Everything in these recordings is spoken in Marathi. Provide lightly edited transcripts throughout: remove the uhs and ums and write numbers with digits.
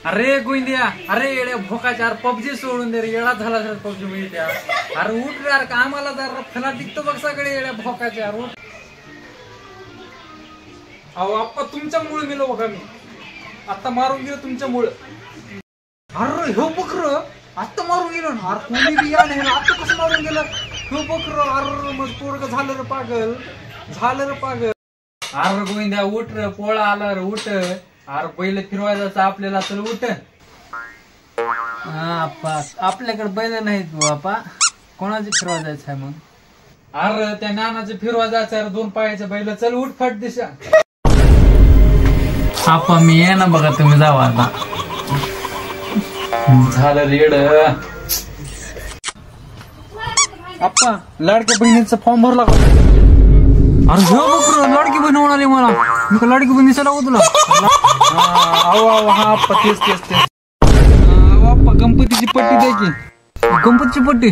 अरे गोविंदिया, अरे येड्या भोकाच्या पबजी सोडून दे रे, येडा झाला सर पबजी मिळते. अरे उठ रे यार, कामाला जर फला टिकतो बघ सगळे येड्या भोकाच्या. उठ. अहो आप्पा तुमच्यामुळे गेलो बघा मी, आता मारून गेलो तुमच्यामुळे. अरे हो बकर आता मारून गेलो ना. अरे कोणी बी या नाही, आता कसं मारून गेलं हो बकर. अरे मग पोरग झालं रे पागल, झालं रे पागल. अरे गोविंद्या उठ रे, पोळा आला रे उठ. अरे बैल फिरवायचं आपल्याला, चल उठ. आपल्याकडे बैल नाहीत बापा, कोणाचे फिरवा जायचं आहे मग? अरे त्या नानाचे फिरवा जायचं आहे, 2 पायाचे बैल. चल उठ फट दिशा. आपा मी ये ना बघा, तुम्ही जावा आता. झालं रेड. आप्पा लाडक्या बहिणीचा फॉर्म भरला का? अरे हो बघ लाडकी बहीण होणार आहे मला. मी का लाडकी बहिणी चला तुला. अहो हा आप्पा तेच तेच तेच. आप्पा गणपतीची पट्टी द्या की. गणपतीची पट्टी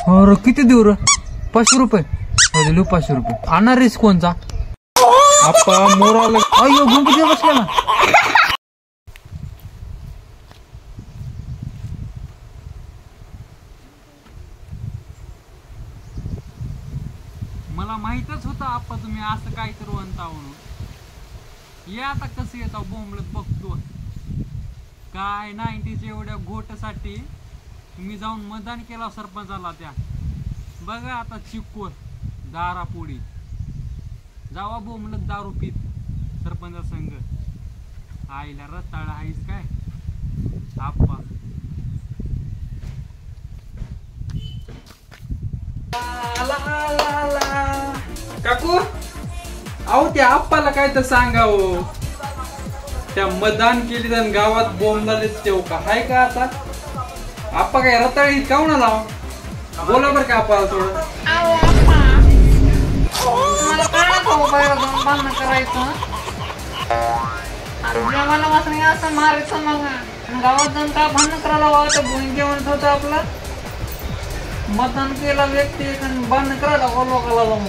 अरे किती देऊ रे? 500 रुपये दिलो. 500 रुपये. आणणार रेस कोणचा? आप्पा मोराला. अयो गणपती बसला ना. मला माहितच होतं आप्पा तुम्ही असं काहीतरी म्हणता म्हणून. ये आता कसं येत बोंबलत बघतो काय. 90s एवढ्या घोटासाठी तुम्ही जाऊन मतदान केला सरपंचाला. त्या बघा आता चिक्कोर दारापुडी जावा बोंबलत दारू पीत सरपंचा संघ. आईला रताळ आहेस काय आप्पा. काकू अहो त्या आप्पाला काय तर सांगावं. त्या मतदान केली तर गावात बोंबलालेच तेव का हाय का आता. आप्पा काय रताळी काऊन लाव. बोला बरं का आप्पाला थोडं. मला कळलं भांडण करायचं. जेवायला वाचून असं मारायचं. मग गावात जाऊन काय भांडण करायला वाटतं. बोईन जेवण होतं आपलं. मतदान केला व्यक्ती बंद करायला लोकाला जाऊन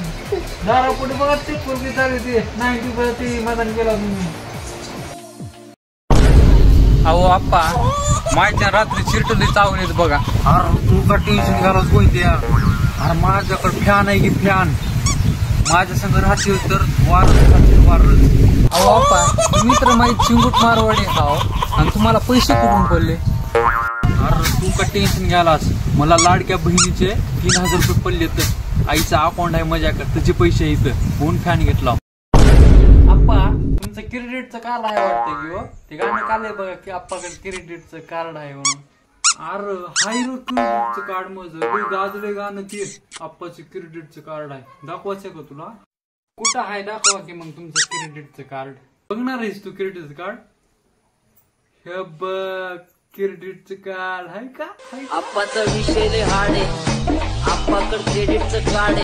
दारापुढे बघा ते पूर्वी चालू ते 90 मतदान केला तुम्ही. अहो आप्पा माझ्या रात्री चिरटली चावलीच बघा. अरे तू का टेन्शन घालत कोणते. अरे माझ्याकडे फॅन आहे की फॅन. माझ्या संग राहतील तर वारच. अहो आप्पा तुम्ही तर माझी चिंगूट मारवाडी खाओ आणि तुम्हाला पैसे कुठून पडले. अरे तू का टेन्शन घ्यालास. मला लाडक्या बहिणीचे 3000 रुपये पडले. तर आईचा अकाउंट आहे माझ्याकडे, त्याचे पैसे इथं म्हणून फॅन घेतला. आप्पा तुमचं क्रेडिटचं कार्ड आहे वाटतं की हो. ते गाणं काल बघा की आप्पाकडे क्रेडिटचं कार्ड आहे म्हणून. अरे हाय रे क्रेडिटचं कार्ड माझं गाजले गाणं ते आप्पाचं क्रेडिटचं कार्ड आहे. दाखवायचं का तुला? कुठं आहे दाखवा की मग तुमचं क्रेडिटचं कार्ड. बघणार आहेस तू क्रेडिटचं कार्ड? हे बघ क्रेडिटचं कार्ड आहे का? आप्पाचा विषय हार्ड आहे. आप्पाकडे क्रेडिटचं कार्ड आहे.